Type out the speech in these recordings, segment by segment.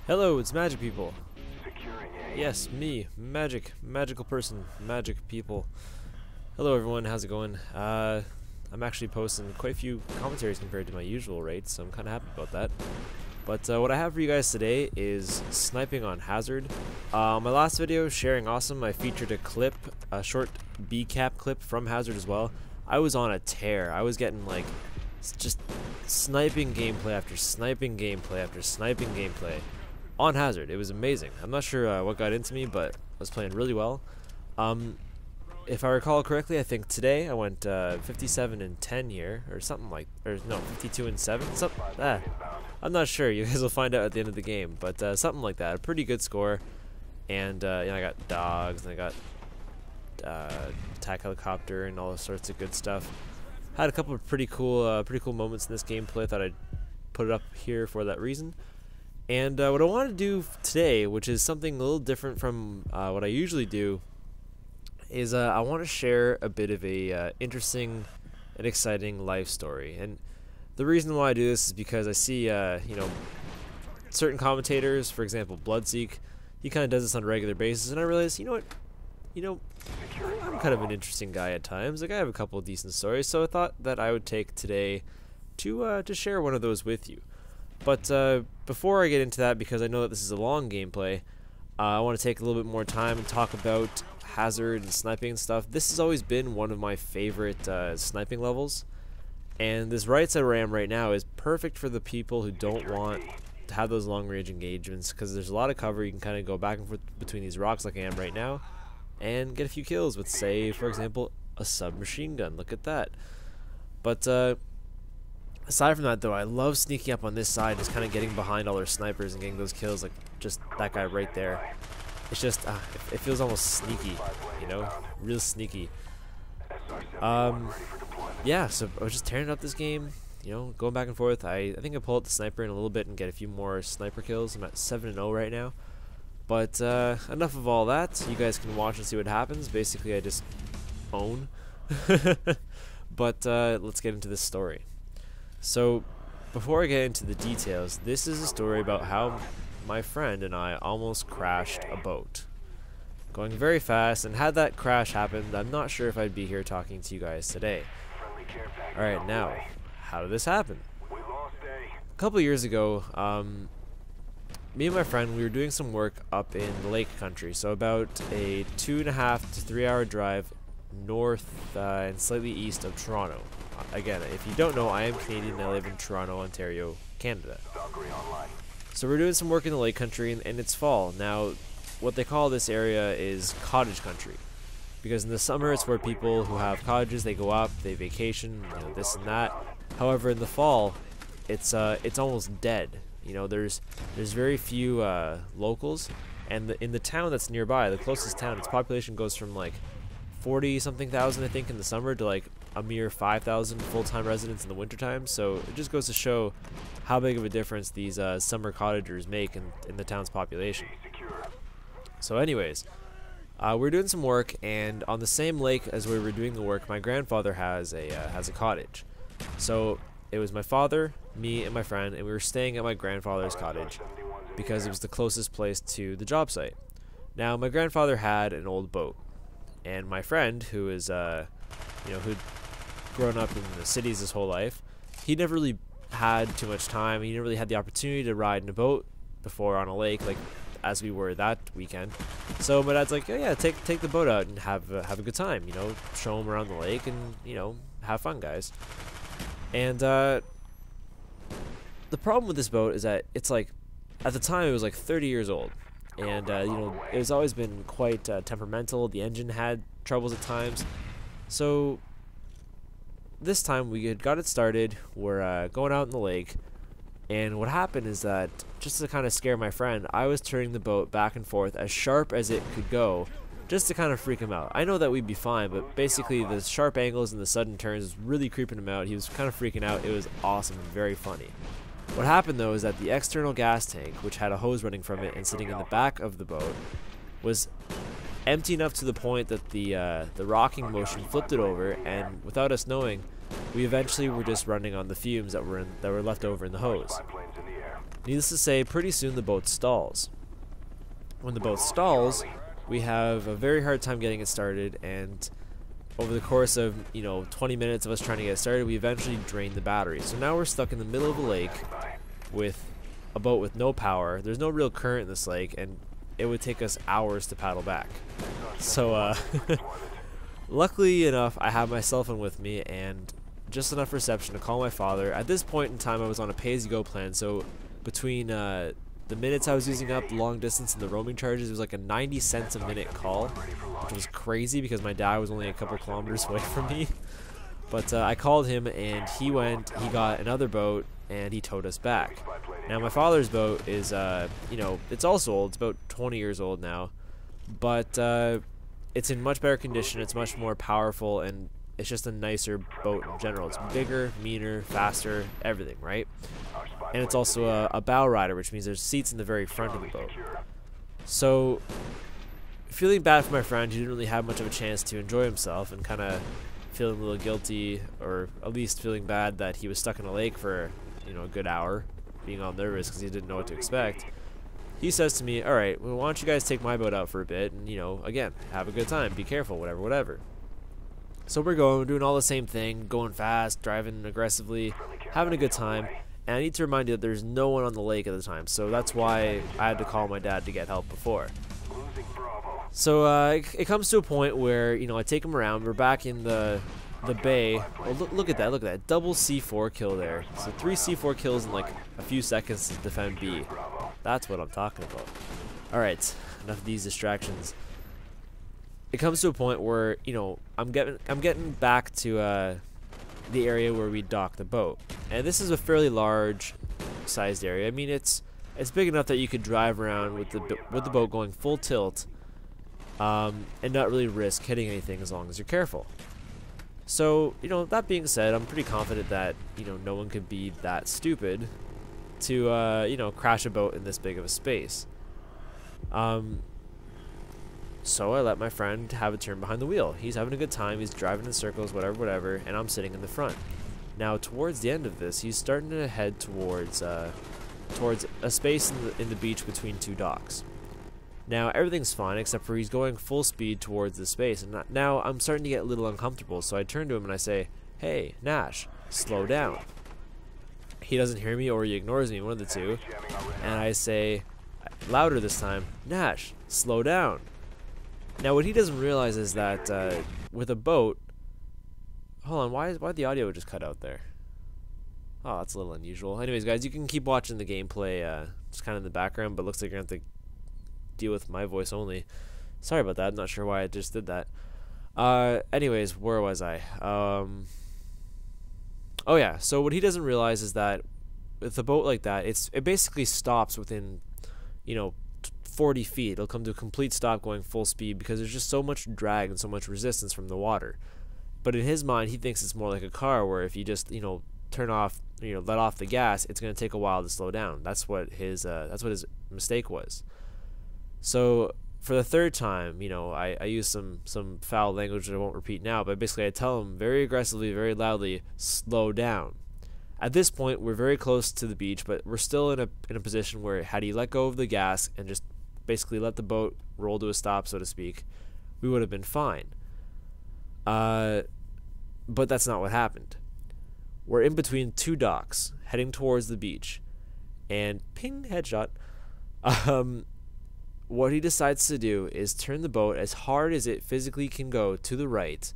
Hello, it's Magic People. Yes, me, magical person, Magic People. Hello everyone, how's it going? I'm actually posting quite a few commentaries compared to my usual rates, so I'm kind of happy about that. But what I have for you guys today is sniping on Hazard. My last video, Sharing Awesome, I featured a clip, a short B-cap clip from Hazard as well. I was on a tear. I was getting like just sniping gameplay after sniping gameplay after sniping gameplay on Hazard. It was amazing. I'm not sure what got into me, but I was playing really well. If I recall correctly, I think today I went 57 and 10 here, or something like, or no, 52 and 7. Something. I'm not sure. You guys will find out at the end of the game, but something like that. A pretty good score. And you know, I got dogs, and I got attack helicopter, and all sorts of good stuff. Had a couple of pretty cool moments in this gameplay. I thought I'd put it up here for that reason. And what I want to do today, which is something a little different from what I usually do, is I want to share a bit of a interesting and exciting life story. And the reason why I do this is because I see, you know, certain commentators, for example, Bloodseek, he kind of does this on a regular basis, and I realize, you know what, I'm kind of an interesting guy at times. Like, I have a couple of decent stories, so I thought that I would take today to share one of those with you. But before I get into that, because I know that this is a long gameplay, I want to take a little bit more time and talk about Hazard and sniping and stuff. This has always been one of my favorite sniping levels, and this right side where I am right now is perfect for the people who don't want to have those long range engagements, because there's a lot of cover. You can kind of go back and forth between these rocks like I am right now and get a few kills with, say, for example, a submachine gun. Look at that. But aside from that, though, I love sneaking up on this side, just kind of getting behind all their snipers and getting those kills, like just that guy right there. It's just, it feels almost sneaky, you know, real sneaky. Yeah, so I was just tearing up this game, you know, going back and forth. I think I pull out the sniper in a little bit and get a few more sniper kills. I'm at 7-0 right now. But enough of all that. You guys can watch and see what happens. Basically, I just own. But let's get into this story. So, before I get into the details, this is a story about how my friend and I almost crashed a boat. Going very fast, and had that crash happened, I'm not sure if I'd be here talking to you guys today. Alright, now, how did this happen? A couple of years ago, me and my friend, we were doing some work up in the lake country, so about a 2.5 to 3 hour drive north and slightly east of Toronto. Again, if you don't know, I am Canadian and I live in Toronto, Ontario, Canada. So we're doing some work in the lake country, and it's fall. Now, what they call this area is cottage country, because in the summer it's where people who have cottages, they go up, they vacation, you know, this and that. However, in the fall, it's almost dead. You know, there's very few locals, and in the town that's nearby, the closest town, its population goes from like 40-something thousand, I think, in the summer to like a mere 5,000 full-time residents in the wintertime. So it just goes to show how big of a difference these summer cottagers make in the town's population. So anyways, we're doing some work, and on the same lake as we were doing the work, my grandfather has a cottage. So it was my father, me, and my friend, and we were staying at my grandfather's cottage because it was the closest place to the job site. Now, my grandfather had an old boat, and my friend, who is you know, who'd grown up in the cities his whole life, he never really had too much time. He never really had the opportunity to ride in a boat before on a lake, like as we were that weekend. So my dad's like, oh yeah, take the boat out and have a good time, you know, show him around the lake and, you know, have fun, guys. And the problem with this boat is that it's like, at the time it was like 30 years old, and you know, it's always been quite temperamental. The engine had troubles at times. So this time we had got it started. We're going out in the lake, and what happened is that, just to kind of scare my friend, I was turning the boat back and forth as sharp as it could go, just to kind of freak him out. I know that we'd be fine, but basically the sharp angles and the sudden turns was really creeping him out. He was kind of freaking out. It was awesome and very funny. What happened though is that the external gas tank, which had a hose running from it and sitting in the back of the boat, was empty enough to the point that the rocking motion flipped it over, and without us knowing, we eventually were just running on the fumes that were left over in the hose. Needless to say, pretty soon the boat stalls. When the boat stalls, we have a very hard time getting it started, and over the course of 20 minutes of us trying to get it started, we eventually drained the battery. So now we're stuck in the middle of a lake with a boat with no power. There's no real current in this lake, and it would take us hours to paddle back. So luckily enough, I have my cell phone with me and just enough reception to call my father. At this point in time, I was on a pay-as-you-go plan, so between the minutes I was using up, the long distance, and the roaming charges, it was like a 90 cents a minute call, which was crazy because my dad was only a couple kilometers away from me. But I called him, and he got another boat, and he towed us back. Now my father's boat is, it's also old. It's about 20 years old now, but it's in much better condition. It's much more powerful, and it's just a nicer boat in general. It's bigger, meaner, faster, everything, right? And it's also a bow rider, which means there's seats in the very front of the boat. So, feeling bad for my friend, he didn't really have much of a chance to enjoy himself, and kind of feeling a little guilty, or at least feeling bad that he was stuck in a lake for a good hour, being all nervous because he didn't know what to expect. He says to me, "All right, well, why don't you guys take my boat out for a bit, and again, have a good time, be careful, whatever." So we're doing all the same thing, going fast, driving aggressively, having a good time. And I need to remind you that there's no one on the lake at the time, so that's why I had to call my dad to get help before. So it comes to a point where I take him around. We're back in the bay. Oh, look at that double C4 kill there. So 3 C4 kills in like a few seconds to defend B. That's what I'm talking about. All right, enough of these distractions. It comes to a point where I'm getting back to the area where we dock the boat, and this is a fairly large sized area. I mean, it's big enough that you could drive around with the boat going full tilt, and not really risk hitting anything as long as you're careful. So that being said, I'm pretty confident that no one could be that stupid to crash a boat in this big of a space. So I let my friend have a turn behind the wheel. He's having a good time. He's driving in circles, whatever, and I'm sitting in the front. Now, towards the end of this, he's starting to head towards a space in the beach between 2 docks. Now, everything's fine, except for he's going full speed towards the space, and now I'm starting to get a little uncomfortable, so I turn to him and I say, "Hey, Nash, slow down." He doesn't hear me, or he ignores me, one of the two, and I say, louder this time, "Nash, slow down." Now, what he doesn't realize is that with a boat... Hold on, why'd the audio just cut out there? Oh, that's a little unusual. Anyways, guys, you can keep watching the gameplay just kind of in the background, but looks like you're going to have to deal with my voice only. Sorry about that. I'm not sure why I just did that. Anyways, where was I? Oh, yeah. So what he doesn't realize is that with a boat like that, it basically stops within, 40 feet. It'll come to a complete stop going full speed because there's just so much drag and so much resistance from the water. But in his mind, he thinks it's more like a car where if you just, turn off, let off the gas, it's going to take a while to slow down. That's what his mistake was. So for the third time, I use some foul language that I won't repeat now, but basically I tell him very aggressively, very loudly, slow down. At this point, we're very close to the beach, but we're still in a position where had he let go of the gas and just basically let the boat roll to a stop, so to speak, we would have been fine. But that's not what happened. We're in between 2 docks, heading towards the beach, and ping, headshot. What he decides to do is turn the boat as hard as it physically can go to the right,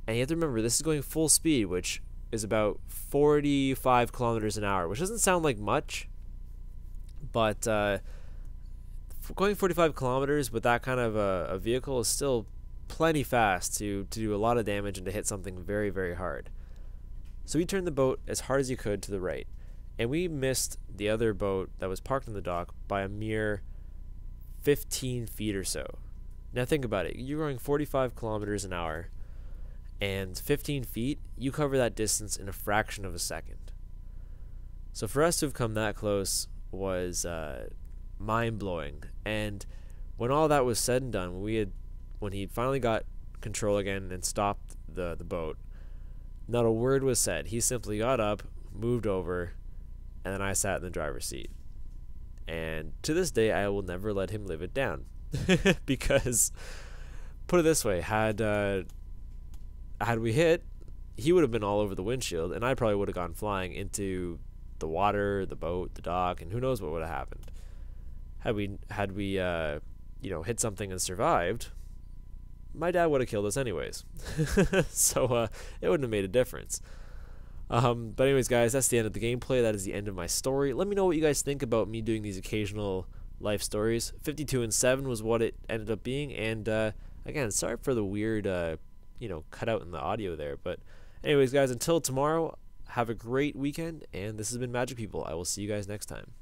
and you have to remember this is going full speed, which is about 45 kilometers an hour, which doesn't sound like much, but going 45 kilometers with that kind of a vehicle is still plenty fast to do a lot of damage and to hit something very, very hard. So he turned the boat as hard as he could to the right, and we missed the other boat that was parked on the dock by a mere 15 feet or so. Now think about it. You're going 45 kilometers an hour, and 15 feet, you cover that distance in a fraction of a second. So for us to have come that close was mind-blowing. And when all that was said and done, when he finally got control again and stopped the boat, not a word was said. He simply got up, moved over, and then I sat in the driver's seat. And to this day, I will never let him live it down. Because, put it this way, had we hit, he would have been all over the windshield, and I probably would have gone flying into the water, the boat, the dock, and who knows what would have happened. Had we you know, hit something and survived, my dad would have killed us anyways. So it wouldn't have made a difference. But anyways, guys, that's the end of the gameplay. That is the end of my story. Let me know what you guys think about me doing these occasional life stories. 52 and 7 was what it ended up being, and again, sorry for the weird you know, cutout in the audio there. But anyways, guys, until tomorrow, have a great weekend, and this has been Magic People. I will see you guys next time.